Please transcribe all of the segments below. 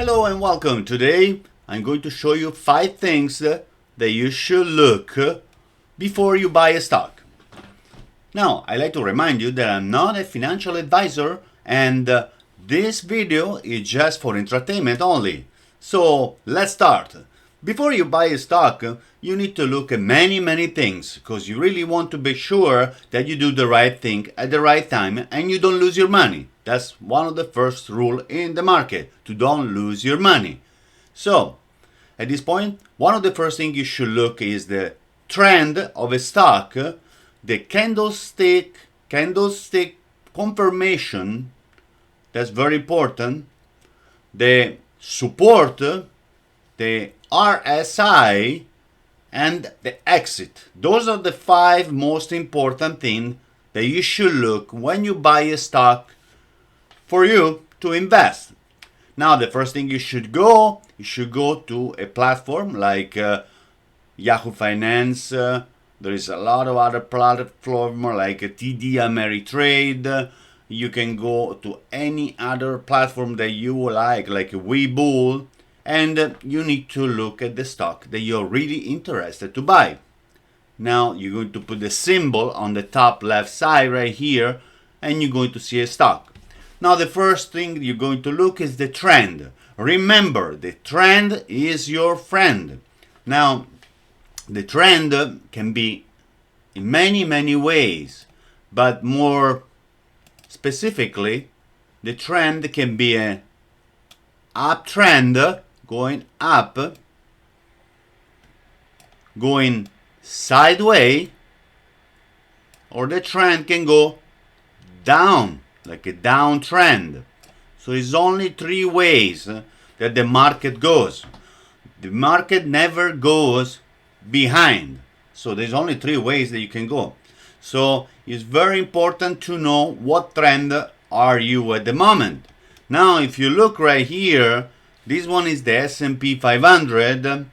Hello and welcome. Today I'm going to show you 5 things that you should look before you buy a stock. Now, I like to remind you that I'm not a financial advisor and this video is just for entertainment only. So let's start. Before you buy a stock, you need to look at many things because you really want to be sure that you do the right thing at the right time and you don't lose your money. That's one of the first rules in the market, to don't lose your money. So, at this point, one of the first things you should look is the trend of a stock, the candlestick confirmation, that's very important, the support, the RSI, and the exit. Those are the 5 most important things that you should look when you buy a stock for you to invest. Now, the first thing you should go to a platform like Yahoo Finance. There is a lot of other platforms like TD Ameritrade. You can go to any other platform that you like Webull, and you need to look at the stock that you're really interested to buy. Now, you're going to put the symbol on the top left side right here, and you're going to see a stock. Now, the first thing you're going to look is the trend. Remember, the trend is your friend. Now, the trend can be in many ways, but more specifically, the trend can be an uptrend, going up, going sideways, or the trend can go down, like a downtrend. So it's only 3 ways that the market goes. The market never goes behind. So there's only 3 ways that you can go. So it's very important to know what trend are you at the moment. Now, if you look right here, this one is the S&P 500.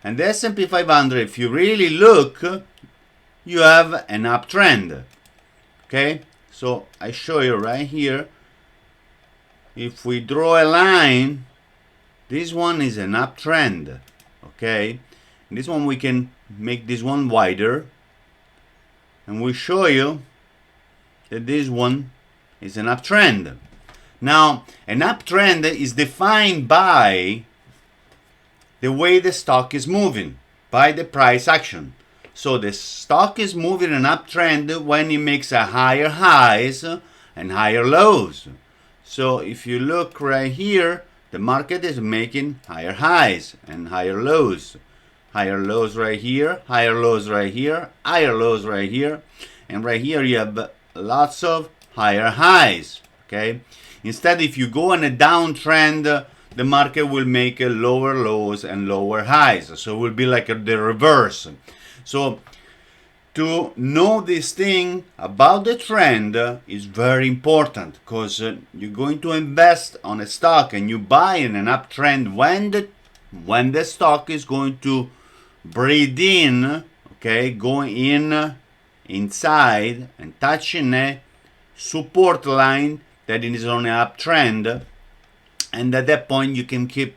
And the S&P 500, if you really look, you have an uptrend. Okay? So I show you right here. If we draw a line, this one is an uptrend. Okay? And this one we can make this one wider. And we show you that this one is an uptrend. Now, an uptrend is defined by the way the stock is moving, by the price action. So the stock is moving an uptrend when it makes a higher highs and higher lows. So if you look right here, the market is making higher highs and higher lows. Higher lows right here, higher lows right here, higher lows right here. And right here you have lots of higher highs. Okay. Instead, if you go on a downtrend, the market will make lower lows and lower highs. So it will be like the reverse. So to know this thing about the trend is very important, because you're going to invest on a stock and you buy in an uptrend when the stock is going to breathe in, okay, going in inside and touching a support line that is on an uptrend, and at that point you can keep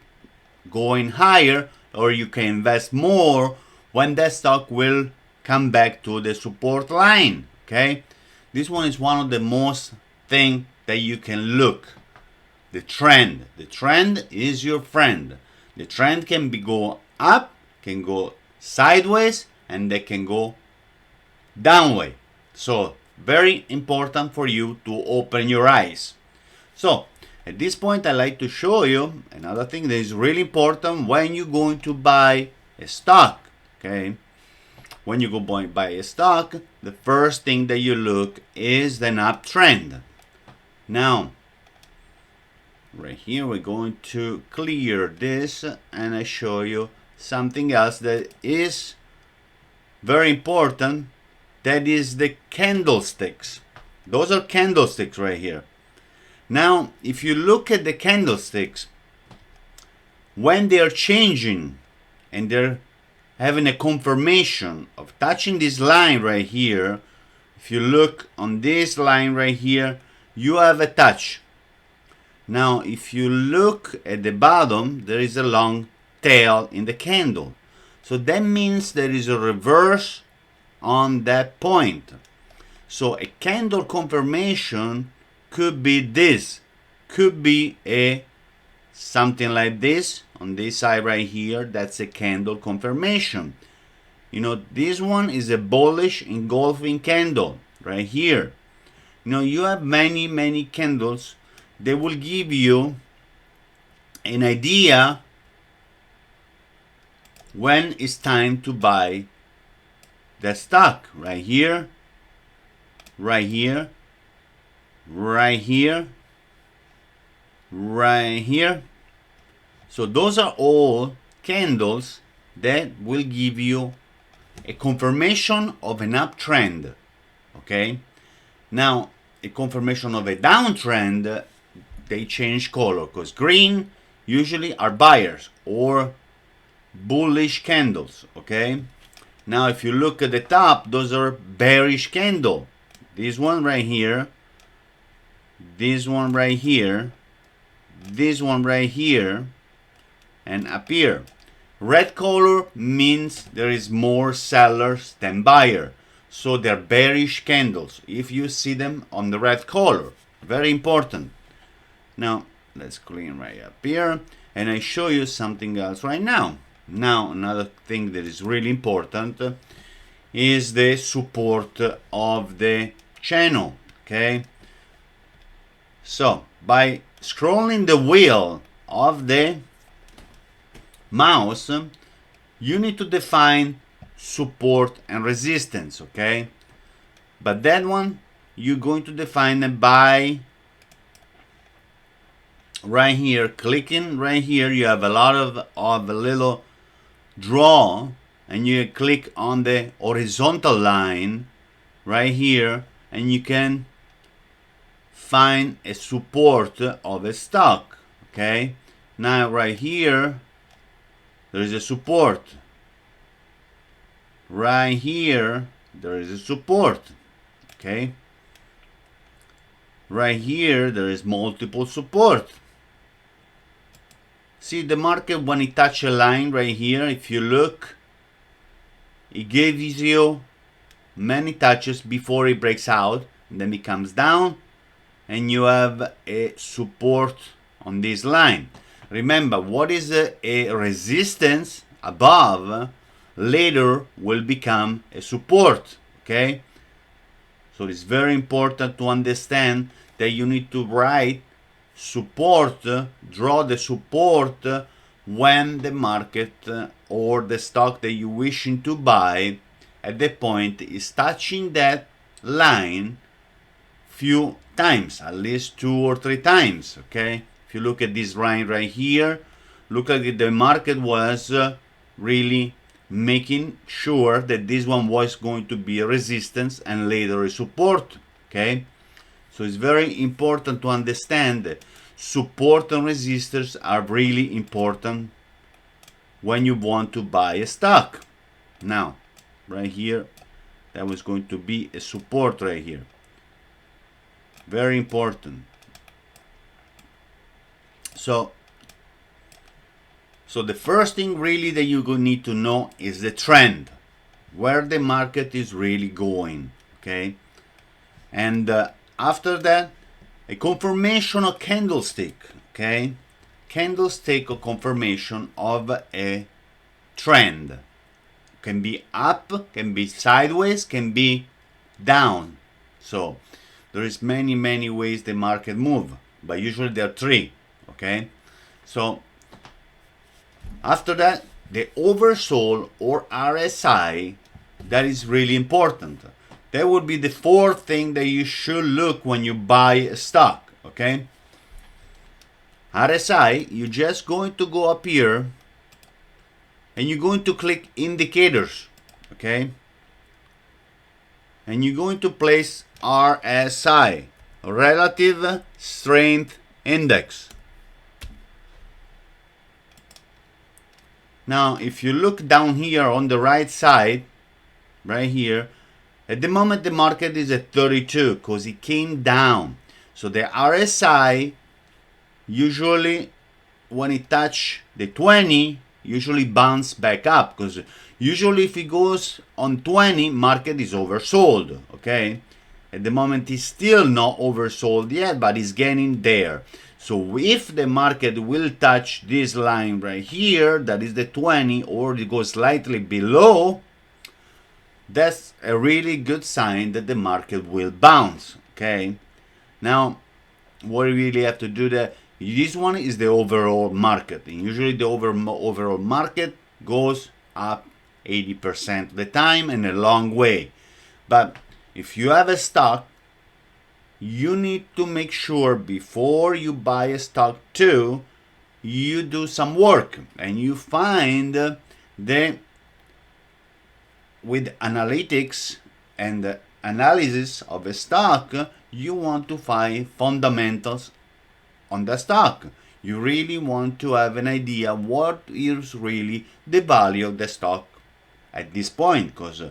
going higher, or you can invest more when that stock will come back to the support line. Okay, this one is one of the most thing that you can look. The trend is your friend. The trend can go up, can go sideways, and they can go downward. So very important for you to open your eyes. So at this point, I like to show you another thing that is really important when you're going to buy a stock. Okay, when you go buy a stock, the first thing that you look is the uptrend. Now, right here we're going to clear this, and I show you something else that is very important. That is the candlesticks. Those are candlesticks right here. Now, if you look at the candlesticks, when they are changing and they're having a confirmation of touching this line right here, if you look on this line right here, you have a touch. Now, if you look at the bottom, there is a long tail in the candle. So that means there is a reverse on that point. So a candle confirmation could be this, could be a something like this on this side right here. That's a candle confirmation. You know, this one is a bullish engulfing candle right here. You know, you have many candles. They will give you an idea when it's time to buy the stock. Right here, right here, right here, right here. So those are all candles that will give you a confirmation of an uptrend. Okay, now a confirmation of a downtrend, they change color, because green usually are buyers or bullish candles. Okay, now if you look at the top, those are bearish candle. This one right here, this one right here, this one right here, and up here. Red color means there is more sellers than buyer, so they're bearish candles if you see them on the red color. Very important. Now let's clean right up here, and I show you something else right now. Now another thing that is really important is the support of the channel. Okay, so by scrolling the wheel of the mouse, you need to define support and resistance. Okay, but that one you're going to define it by right here, clicking right here. You have a lot of a little draw, and you click on the horizontal line right here, and you can find a support of a stock. Okay, now right here there is a support. Right here there is a support. Okay, right here there is multiple support. See the market, when it touch a line right here, if you look, it gives you many touches before it breaks out, and then it comes down, and you have a support on this line. Remember, what is a resistance above later will become a support. Okay, so it's very important to understand that you need to write support, draw the support when the market or the stock that you're wishing to buy at the point is touching that line few times, at least 2 or 3 times. Okay, if you look at this line right here, look like the market was really making sure that this one was going to be a resistance and later a support. Okay, so it's very important to understand that support and resistors are really important when you want to buy a stock. Now, right here, that was going to be a support right here. Very important. So the first thing really that you need to know is the trend, where the market is really going. Okay, and after that, a confirmation of candlestick. Okay, candlestick or confirmation of a trend. Can be up, can be sideways, can be down. So there is many ways the market move, but usually there are 3. Okay, so after that, the oversold or RSI, that is really important. That would be the 4th thing that you should look when you buy a stock. Okay, RSI, you're just going to go up here and you're going to click indicators. Okay, and you're going to place RSI, relative strength index. Now if you look down here on the right side right here, at the moment the market is at 32 because it came down. So the RSI usually when it touch the 20, usually bounce back up, because usually if it goes on 20, market is oversold. Okay, at the moment it's still not oversold yet, but it's getting there. So if the market will touch this line right here, that is the 20, or it goes slightly below, that's a really good sign that the market will bounce. Okay, now what we really have to do that, this one is the overall market, and usually the overall market goes up 80% of the time and a long way. But if you have a stock, you need to make sure before you buy a stock too, you do some work and you find the with analytics and analysis of a stock, you want to find fundamentals on the stock. You really want to have an idea what is really the value of the stock at this point, because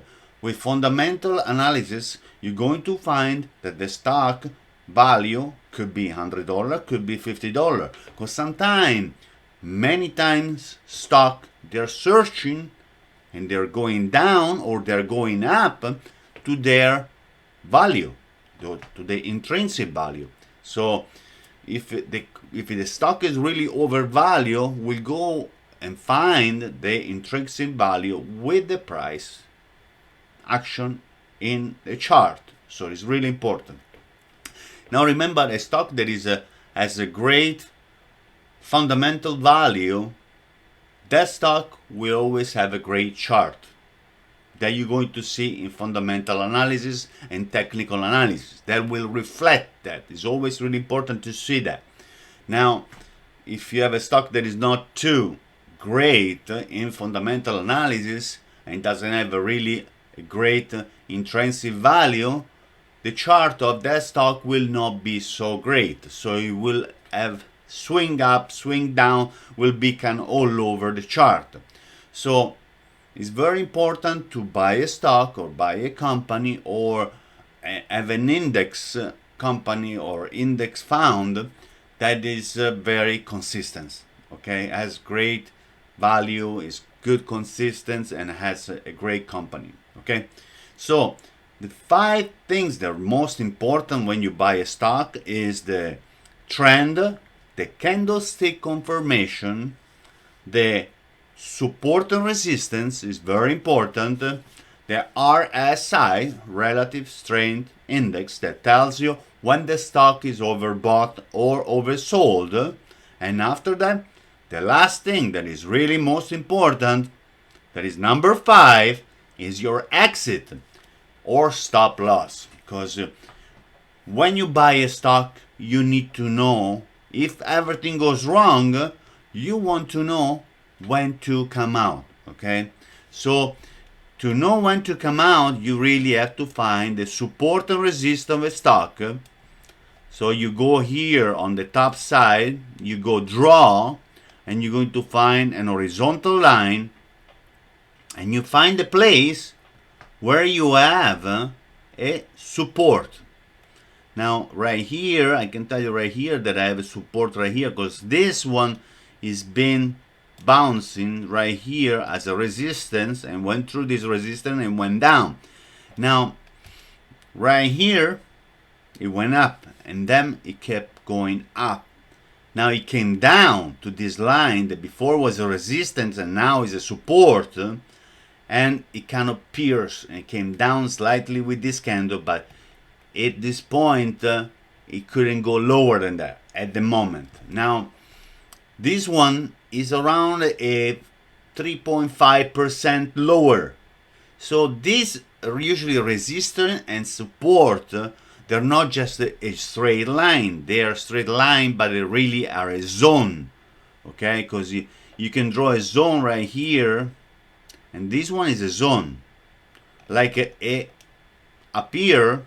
with fundamental analysis you're going to find that the stock value could be $100, could be $50, because sometimes, many times, stock they're searching and they're going down or they're going up to their value, to the intrinsic value. So if the stock is really overvalued, we'll go and find the intrinsic value with the price action in the chart. So it's really important. Now remember, a stock that has a great fundamental value, that stock will always have a great chart that you're going to see in fundamental analysis and technical analysis. That will reflect that. It's always really important to see that. Now, if you have a stock that is not too great in fundamental analysis and doesn't have a great intrinsic value, the chart of that stock will not be so great. So you will have swing up, swing down, will be kind of all over the chart. So it's very important to buy a stock or buy a company or have an index company or index fund that is very consistent. Okay, has great value, is good consistent, and has a great company. Okay, so the 5 things that are most important when you buy a stock is the trend, the candlestick confirmation, the support and resistance is very important, the RSI, relative strength index, that tells you when the stock is overbought or oversold, and after that, the last thing that is really most important, that is number 5, is your exit or stop loss. Because when you buy a stock, you need to know if everything goes wrong, you want to know when to come out. Okay, so to know when to come out, you really have to find the support and resistance of a stock. So you go here on the top side, you go draw, and you're going to find an horizontal line, and you find the place where you have a support. Now right here, I can tell you right here that I have a support right here, because this one is been bouncing right here as a resistance and went through this resistance and went down. Now right here it went up and then it kept going up. Now it came down to this line that before was a resistance and now is a support, and it kind of pierced and it came down slightly with this candle, but at this point it couldn't go lower than that at the moment. Now this one is around a 3.5% lower. So this usually resistance and support, they're not just a straight line. They are straight line, but they really are a zone. Okay, because you can draw a zone right here, and this one is a zone. Like up here,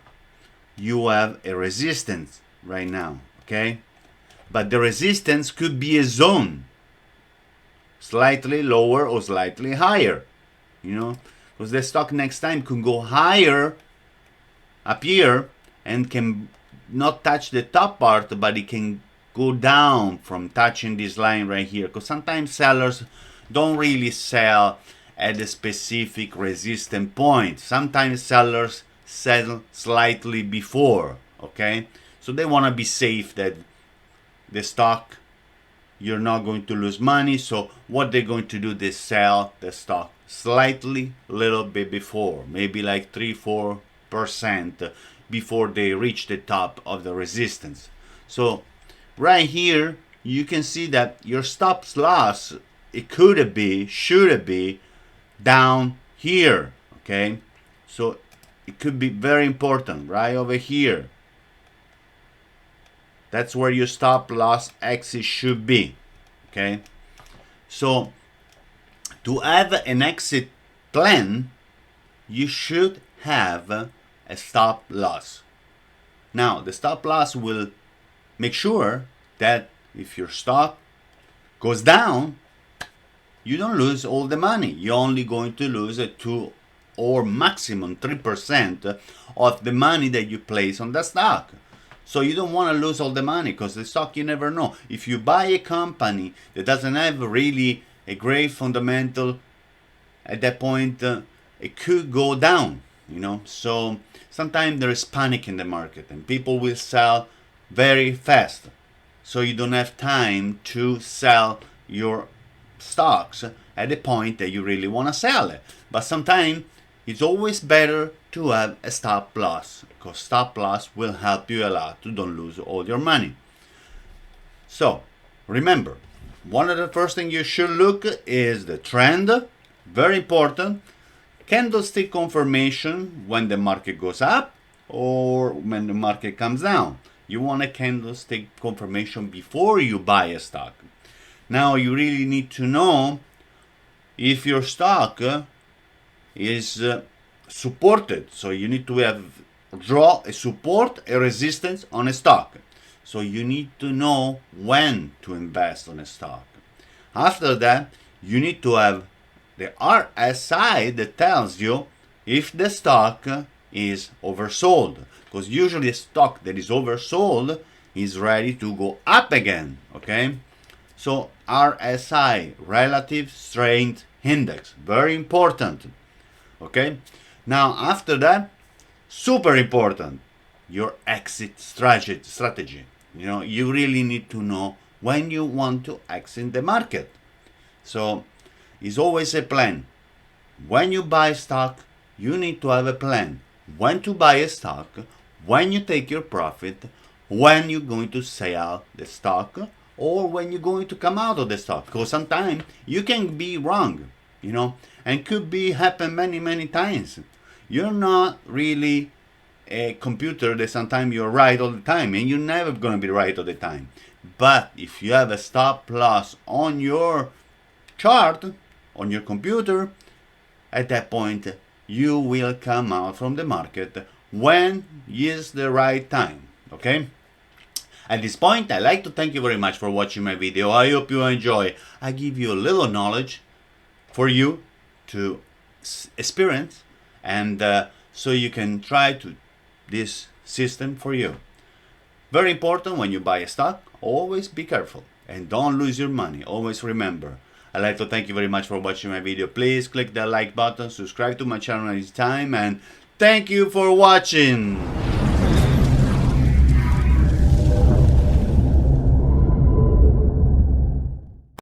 you have a resistance right now. Okay, but the resistance could be a zone, slightly lower or slightly higher. You know, because the stock next time can go higher up here and can not touch the top part, but it can go down from touching this line right here, because sometimes sellers don't really sell at a specific resistance point. Sometimes sellers sell slightly before, okay? So they want to be safe that the stock, you're not going to lose money. So what they're going to do, they sell the stock slightly, little bit before, maybe like 3-4% before they reach the top of the resistance. So right here you can see that your stop loss, it could be, should be down here, okay? So it could be very important right over here. That's where your stop loss exit should be, okay? So to have an exit plan, you should have a stop loss. Now, the stop loss will make sure that if your stock goes down, you don't lose all the money. You're only going to lose 2 or maximum 3% of the money that you place on the stock. So you don't want to lose all the money, because the stock, you never know. If you buy a company that doesn't have really a great fundamental, at that point it could go down, you know. So sometimes there is panic in the market and people will sell very fast. So you don't have time to sell your stocks at the point that you really want to sell it. But sometimes it's always better to have a stop loss, because stop loss will help you a lot to don't lose all your money. So remember, one of the first things you should look is the trend, very important. Candlestick confirmation when the market goes up or when the market comes down. You want a candlestick confirmation before you buy a stock. Now you really need to know if your stock is supported. So you need to draw a support, a resistance on a stock. So you need to know when to invest on a stock. After that, you need to have the RSI that tells you if the stock is oversold. Because usually a stock that is oversold is ready to go up again, okay? So RSI, Relative Strength Index, very important, okay? Now after that, super important, your exit strategy. You know, you really need to know when you want to exit the market. So it's always a plan. When you buy stock, you need to have a plan. When to buy a stock, when you take your profit, when you're going to sell the stock, or when you're going to come out of the stock. Because sometimes you can be wrong, you know, and could be happen many times. You're not really a computer that sometimes you're right all the time, and you're never going to be right all the time. But if you have a stop loss on your chart, on your computer, at that point you will come out from the market when is the right time, okay? At this point, I'd like to thank you very much for watching my video. I hope you enjoy. I give you a little knowledge for you to experience, and so you can try to this system for you. Very important, when you buy a stock, always be careful and don't lose your money. Always remember. I'd like to thank you very much for watching my video. Please click the like button, subscribe to my channel anytime, and thank you for watching.